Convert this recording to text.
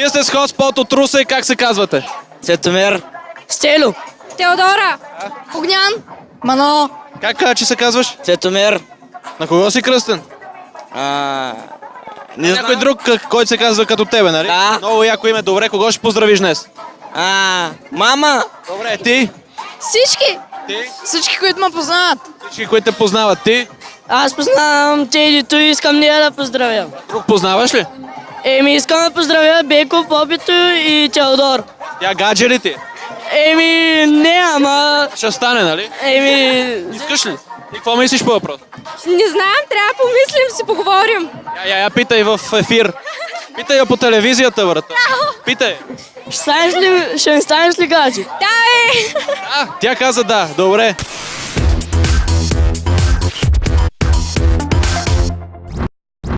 Вие сте с хотспот от Русе, как се казвате? Цветомир. Стелю. Теодора. Огнян. Мано. Как че се казваш? Цветомир. На кого си кръстен? Не Някой друг, който се казва като тебе, нали? Да. Много яко име. Добре, кого ще поздравиш днес? Мама. Добре, ти? Всички. Ти? Всички, които ме познават. Всички, които те познават. Ти? Аз познавам Тедито и искам нея да поздравя. Друг познаваш ли? Искам да поздравя Беко, Попито и Теодор. Тя гадже ли ти? Не, ама... Ще стане, нали? Искаш ли? Ти какво мислиш по въпрос? Не знам, трябва да помислим, си поговорим. Я питай в ефир. Питай я по телевизията, брата. Питай. Ще ми станеш ли гадже? Да, бе! Тя каза да. Добре.